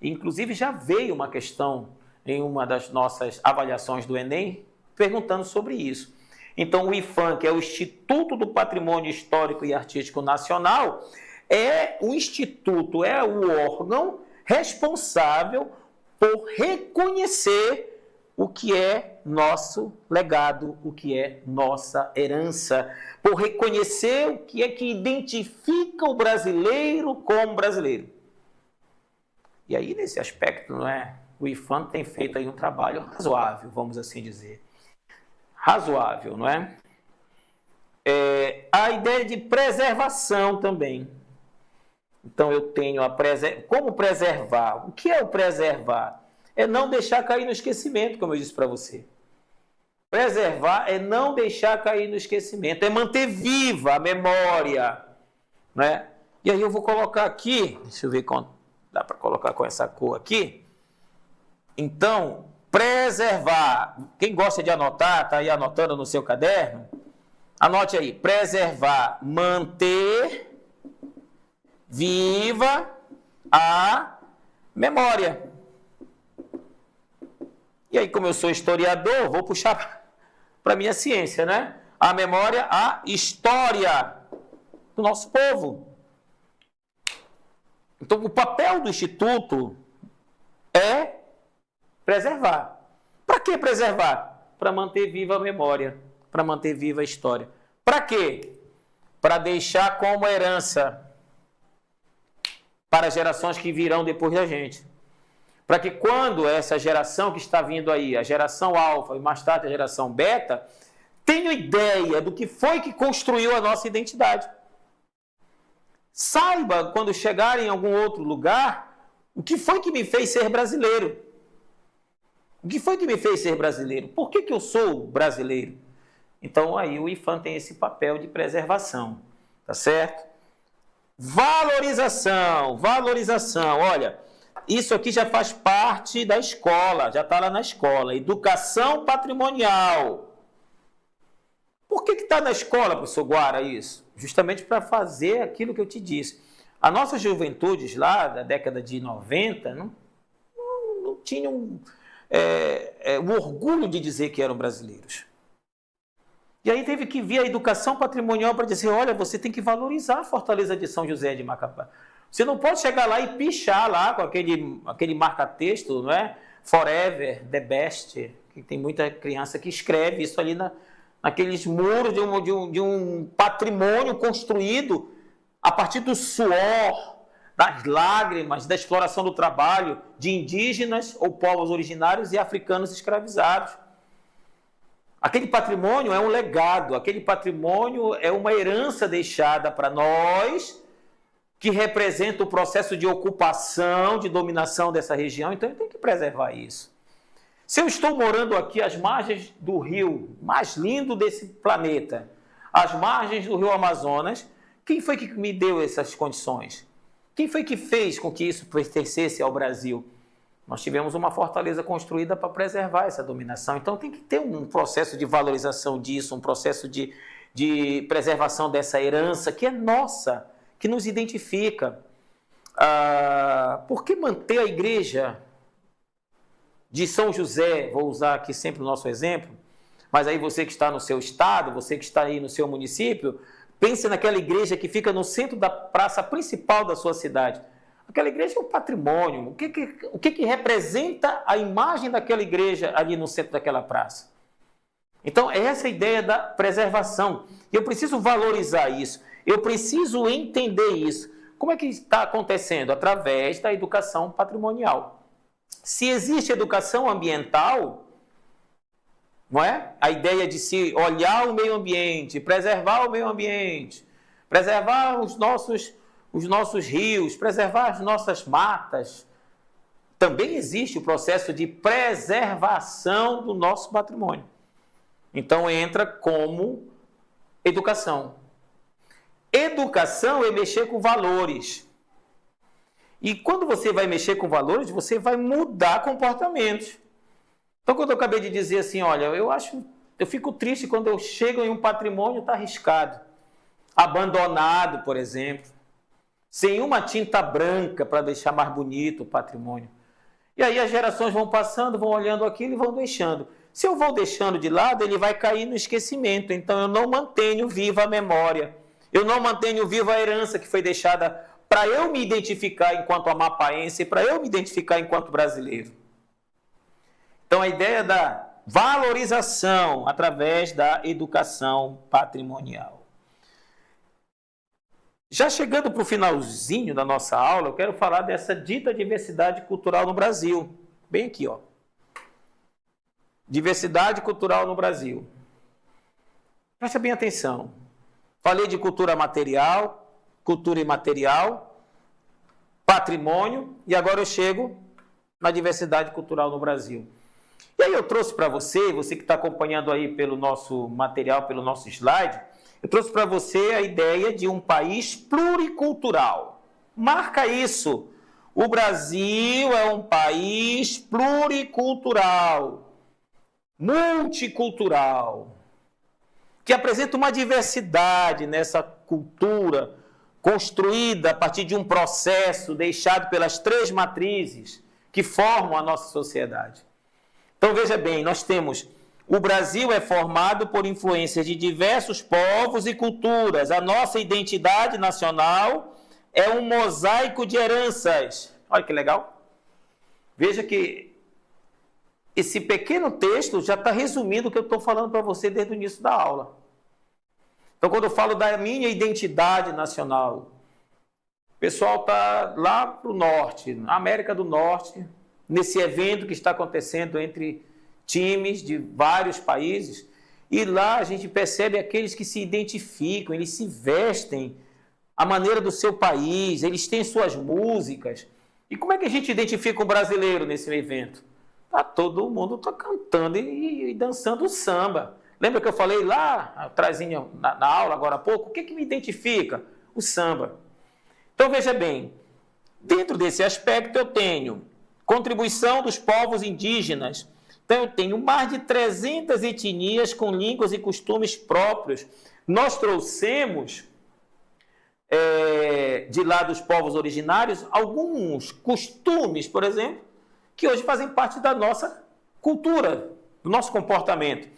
Inclusive, já veio uma questão em uma das nossas avaliações do Enem, perguntando sobre isso. Então, o IPHAN, que é o Instituto do Patrimônio Histórico e Artístico Nacional, é o instituto, é o órgão responsável por reconhecer o que é nosso legado, o que é nossa herança, por reconhecer o que é que identifica o brasileiro como brasileiro. E aí, nesse aspecto, não é? O IPHAN tem feito aí um trabalho razoável, vamos assim dizer. Razoável, não é? A ideia de preservação também. Então, eu tenho como preservar? O que é o preservar? É não deixar cair no esquecimento, como eu disse para você. Preservar é não deixar cair no esquecimento, é manter viva a memória, né? E aí eu vou colocar aqui, deixa eu ver quando dá para colocar com essa cor aqui. Então, preservar, quem gosta de anotar, está aí anotando no seu caderno, anote aí, preservar, manter viva a memória. E aí, como eu sou historiador, vou puxar para a minha ciência, né? A memória, a história do nosso povo. Então, o papel do Instituto é preservar. Para que preservar? Para manter viva a memória, para manter viva a história. Para quê? Para deixar como herança para as gerações que virão depois da gente. Para que quando essa geração que está vindo aí, a geração alfa e mais tarde a geração beta, tenha ideia do que foi que construiu a nossa identidade. Saiba, quando chegar em algum outro lugar, o que foi que me fez ser brasileiro. O que foi que me fez ser brasileiro? Por que eu sou brasileiro? Então, aí o IPHAN tem esse papel de preservação, tá certo? Valorização, valorização. Olha, isso aqui já faz parte da escola, já está lá na escola. Educação patrimonial. Por que está na escola, professor Guara, isso? Justamente para fazer aquilo que eu te disse. A nossa juventude lá, da década de 90, não tinham o orgulho de dizer que eram brasileiros. E aí teve que vir a educação patrimonial para dizer, olha, você tem que valorizar a Fortaleza de São José de Macapá. Você não pode chegar lá e pichar lá com aquele marca-texto, não é? Forever, the best, que tem muita criança que escreve isso ali naqueles muros de um patrimônio construído a partir do suor, das lágrimas, da exploração do trabalho de indígenas ou povos originários e africanos escravizados. Aquele patrimônio é um legado, aquele patrimônio é uma herança deixada para nós, que representa o processo de ocupação, de dominação dessa região, então tem que preservar isso. Se eu estou morando aqui às margens do rio mais lindo desse planeta, às margens do rio Amazonas, quem foi que me deu essas condições? Quem foi que fez com que isso pertencesse ao Brasil? Nós tivemos uma fortaleza construída para preservar essa dominação. Então tem que ter um processo de valorização disso, um processo de preservação dessa herança que é nossa, que nos identifica. Por que manter a igreja de São José? Vou usar aqui sempre o nosso exemplo, mas aí você que está no seu estado, você que está aí no seu município, pense naquela igreja que fica no centro da praça principal da sua cidade. Aquela igreja é um patrimônio. O que representa a imagem daquela igreja ali no centro daquela praça? Então, essa é a ideia da preservação. Eu preciso valorizar isso. Eu preciso entender isso. Como é que está acontecendo? Através da educação patrimonial. Se existe educação ambiental, não é? A ideia de se olhar o meio ambiente, preservar o meio ambiente, preservar os nossos rios, preservar as nossas matas. Também existe o processo de preservação do nosso patrimônio. Então entra como educação. Educação é mexer com valores. E quando você vai mexer com valores, você vai mudar comportamentos. Então, quando eu acabei de dizer assim, olha, eu fico triste quando eu chego em um patrimônio está arriscado, abandonado, por exemplo, sem uma tinta branca para deixar mais bonito o patrimônio. E aí as gerações vão passando, vão olhando aquilo e vão deixando. Se eu vou deixando de lado, ele vai cair no esquecimento. Então eu não mantenho viva a memória. Eu não mantenho viva a herança que foi deixada para eu me identificar enquanto amapaense, para eu me identificar enquanto brasileiro. Então, a ideia da valorização através da educação patrimonial. Já chegando para o finalzinho da nossa aula, eu quero falar dessa dita diversidade cultural no Brasil. Bem aqui, ó. Diversidade cultural no Brasil. Presta bem atenção. Falei de cultura material, cultura imaterial, patrimônio, e agora eu chego na diversidade cultural no Brasil. E aí eu trouxe para você, você que está acompanhando aí pelo nosso material, pelo nosso slide, eu trouxe para você a ideia de um país pluricultural. Marca isso. O Brasil é um país pluricultural, multicultural, que apresenta uma diversidade nessa cultura construída a partir de um processo deixado pelas 3 matrizes que formam a nossa sociedade. Então, veja bem, nós temos... O Brasil é formado por influências de diversos povos e culturas. A nossa identidade nacional é um mosaico de heranças. Olha que legal. Veja que esse pequeno texto já está resumindo o que eu estou falando para você desde o início da aula. Então, quando eu falo da minha identidade nacional, o pessoal está lá para o norte, na América do Norte, nesse evento que está acontecendo entre times de vários países, e lá a gente percebe aqueles que se identificam, eles se vestem à maneira do seu país, eles têm suas músicas. E como é que a gente identifica o brasileiro nesse evento? Todo mundo está cantando e dançando samba. Lembra que eu falei lá atrás na aula, agora há pouco? O que me identifica? O samba. Então veja bem, dentro desse aspecto eu tenho contribuição dos povos indígenas. Então, eu tenho mais de 300 etnias com línguas e costumes próprios. Nós trouxemos de lá dos povos originários alguns costumes, por exemplo, que hoje fazem parte da nossa cultura, do nosso comportamento.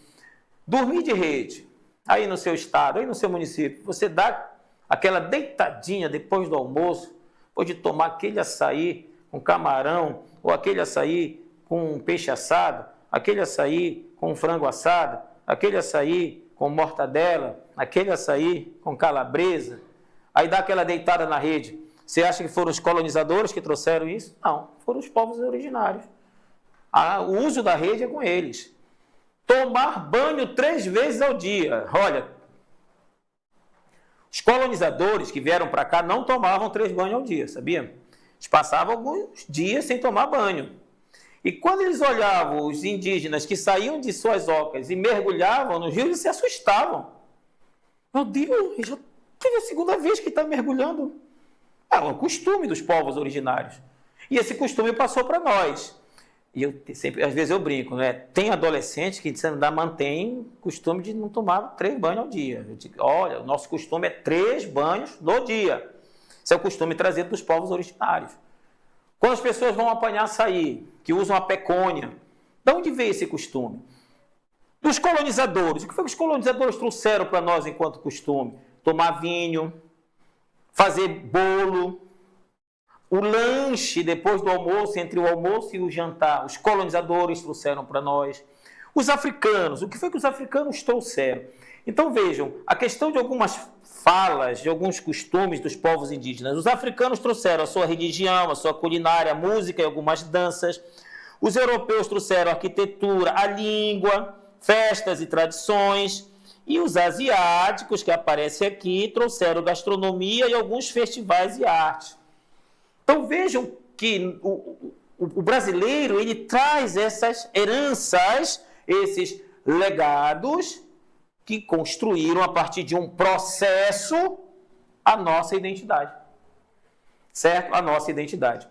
Dormir de rede, aí no seu estado, aí no seu município, você dá aquela deitadinha depois do almoço, depois de tomar aquele açaí com camarão, ou aquele açaí com peixe assado, aquele açaí com frango assado, aquele açaí com mortadela, aquele açaí com calabresa, aí dá aquela deitada na rede. Você acha que foram os colonizadores que trouxeram isso? Não, foram os povos originários. O uso da rede é com eles. Tomar banho 3 vezes ao dia. Olha, os colonizadores que vieram para cá não tomavam 3 banhos ao dia, sabia? Eles passavam alguns dias sem tomar banho. E quando eles olhavam os indígenas que saíam de suas ocas e mergulhavam no rio, eles se assustavam. Meu Deus, já teve a 2ª vez que está mergulhando. É um costume dos povos originários. E esse costume passou para nós. E eu sempre, às vezes eu brinco, né? Tem adolescentes que ainda mantêm o costume de não tomar 3 banhos ao dia. Eu digo, olha, o nosso costume é 3 banhos no dia. Esse é o costume trazido dos povos originários. Quando as pessoas vão apanhar açaí, que usam a pecônia, de onde veio esse costume? Dos colonizadores. O que foi que os colonizadores trouxeram para nós enquanto costume? Tomar vinho, fazer bolo, o lanche depois do almoço, entre o almoço e o jantar, os colonizadores trouxeram para nós. Os africanos, o que foi que os africanos trouxeram? Então vejam, a questão de algumas falas, de alguns costumes dos povos indígenas. Os africanos trouxeram a sua religião, a sua culinária, a música e algumas danças. Os europeus trouxeram a arquitetura, a língua, festas e tradições. E os asiáticos, que aparecem aqui, trouxeram gastronomia e alguns festivais e arte. Então vejam que o brasileiro ele traz essas heranças, esses legados que construíram a partir de um processo a nossa identidade. Certo? A nossa identidade.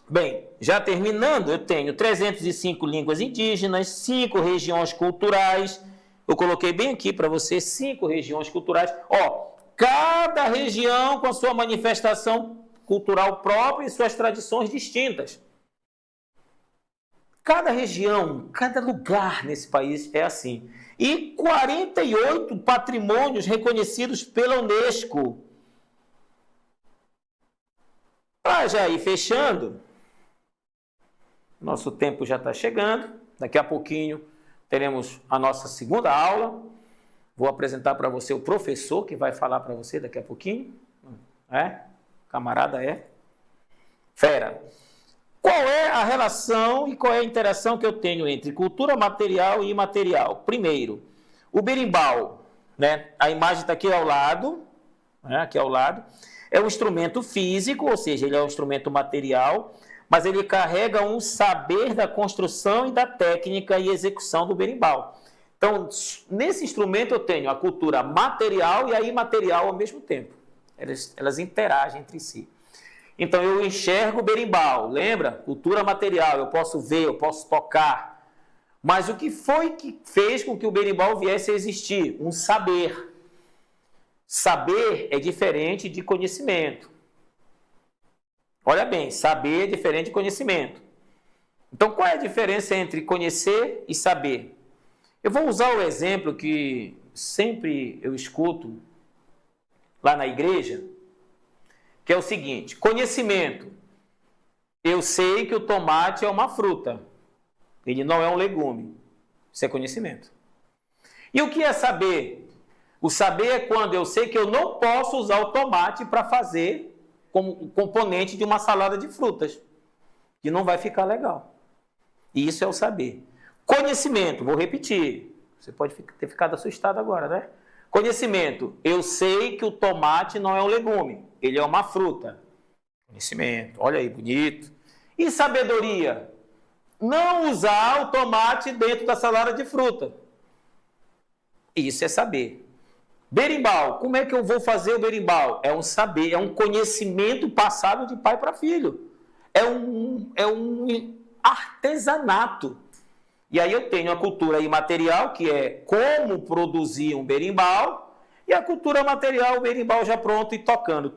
Bem, já terminando, eu tenho 305 línguas indígenas, 5 regiões culturais. Eu coloquei bem aqui para você 5 regiões culturais. Ó, cada região com a sua manifestação cultural própria e suas tradições distintas. Cada região, cada lugar nesse país é assim. E 48 patrimônios reconhecidos pela Unesco. Para já ir fechando, nosso tempo já está chegando, Daqui a pouquinho teremos a nossa segunda aula. Vou apresentar para você o professor que vai falar para você daqui a pouquinho. Camarada fera. Qual é a relação e qual é a interação que eu tenho entre cultura material e imaterial? Primeiro, o berimbau, né? A imagem está aqui ao lado, né? Aqui ao lado. É um instrumento físico, ou seja, ele é um instrumento material, mas ele carrega um saber da construção e da técnica e execução do berimbau. Então, nesse instrumento eu tenho a cultura material e a imaterial ao mesmo tempo. Elas interagem entre si. Então, eu enxergo o berimbau, lembra? Cultura material, eu posso ver, eu posso tocar. Mas o que foi que fez com que o berimbau viesse a existir? Um saber. Saber é diferente de conhecimento. Olha bem, saber é diferente de conhecimento. Então, qual é a diferença entre conhecer e saber? Eu vou usar o exemplo que sempre eu escuto lá na igreja, que é o seguinte: conhecimento. Eu sei que o tomate é uma fruta. Ele não é um legume. Isso é conhecimento. E o que é saber? O saber é quando eu sei que eu não posso usar o tomate para fazer como componente de uma salada de frutas, que não vai ficar legal. E isso é o saber. Conhecimento, vou repetir. Você pode ter ficado assustado agora, né? Conhecimento. Eu sei que o tomate não é um legume, ele é uma fruta. Conhecimento. Olha aí, bonito. E sabedoria? Não usar o tomate dentro da salada de fruta. Isso é saber. Berimbau, como é que eu vou fazer o berimbau? É um saber, é um conhecimento passado de pai para filho. É um artesanato. E aí eu tenho a cultura imaterial, que é como produzir um berimbau, e a cultura material, o berimbau já pronto e tocando.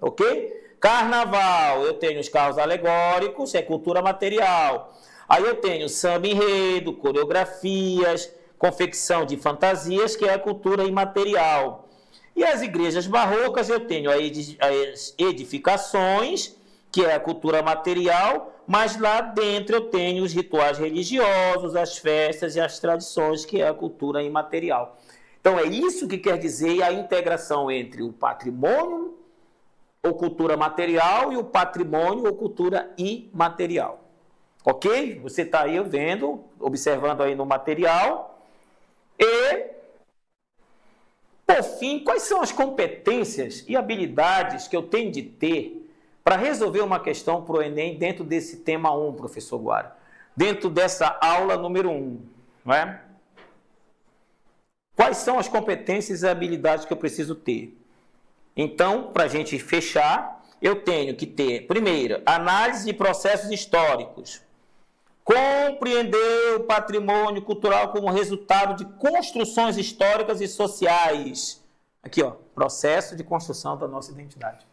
Ok? Carnaval, eu tenho os carros alegóricos, é cultura material. Aí eu tenho samba enredo, coreografias, confecção de fantasias, que é a cultura imaterial. E as igrejas barrocas eu tenho as edificações, que é a cultura material, mas lá dentro eu tenho os rituais religiosos, as festas e as tradições, que é a cultura imaterial. Então é isso que quer dizer a integração entre o patrimônio ou cultura material e o patrimônio ou cultura imaterial. Ok? Você está aí vendo, observando aí no material. E, por fim, quais são as competências e habilidades que eu tenho de ter para resolver uma questão para o Enem dentro desse tema 1, professor Guara? Dentro dessa aula número 1, não é? Quais são as competências e habilidades que eu preciso ter? Então, para a gente fechar, eu tenho que ter, primeiro, análise de processos históricos. Compreender o patrimônio cultural como resultado de construções históricas e sociais. Aqui, ó, processo de construção da nossa identidade.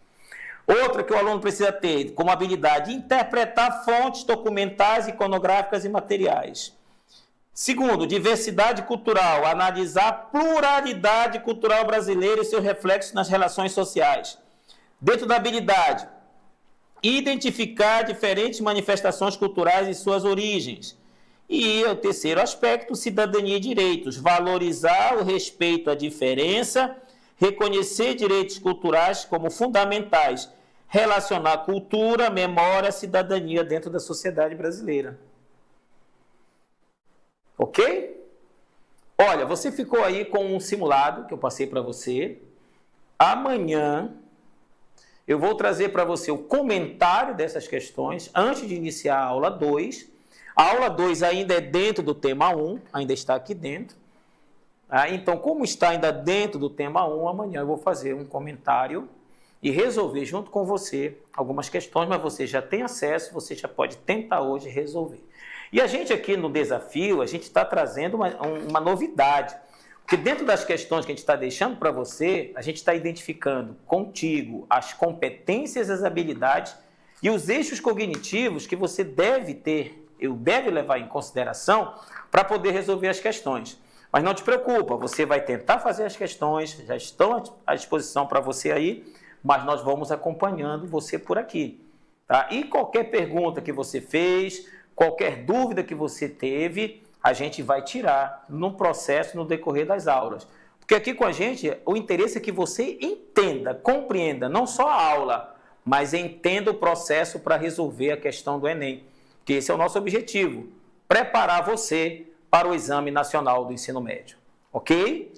Outra que o aluno precisa ter como habilidade: interpretar fontes documentais, iconográficas e materiais. Segundo, diversidade cultural, analisar a pluralidade cultural brasileira e seus reflexos nas relações sociais. Dentro da habilidade, identificar diferentes manifestações culturais e suas origens. E o terceiro aspecto, cidadania e direitos, valorizar o respeito à diferença, reconhecer direitos culturais como fundamentais, relacionar cultura, memória, cidadania dentro da sociedade brasileira. Ok? Olha, você ficou aí com um simulado que eu passei para você. Amanhã eu vou trazer para você o comentário dessas questões antes de iniciar a aula 2. A aula 2 ainda é dentro do tema 1, ainda está aqui dentro. Então, como está ainda dentro do tema 1, amanhã eu vou fazer um comentário e resolver junto com você algumas questões, mas você já tem acesso, você já pode tentar hoje resolver. E a gente aqui no desafio, a gente está trazendo uma novidade. Porque dentro das questões que a gente está deixando para você, a gente está identificando contigo as competências, as habilidades e os eixos cognitivos que você deve ter, deve levar em consideração para poder resolver as questões. Mas não te preocupa, você vai tentar fazer as questões, já estão à disposição para você aí, mas nós vamos acompanhando você por aqui. tá? E qualquer pergunta que você fez, qualquer dúvida que você teve, a gente vai tirar no processo, no decorrer das aulas. Porque aqui com a gente, o interesse é que você entenda, compreenda, não só a aula, mas entenda o processo para resolver a questão do Enem. Que esse é o nosso objetivo, preparar você para o Exame Nacional do Ensino Médio. Ok?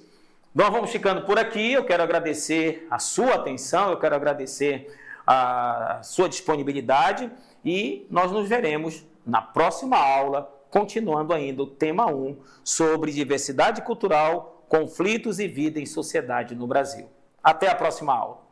Nós vamos ficando por aqui. Eu quero agradecer a sua atenção, eu quero agradecer a sua disponibilidade e nós nos veremos na próxima aula, continuando ainda o tema 1 sobre diversidade cultural, conflitos e vida em sociedade no Brasil. Até a próxima aula.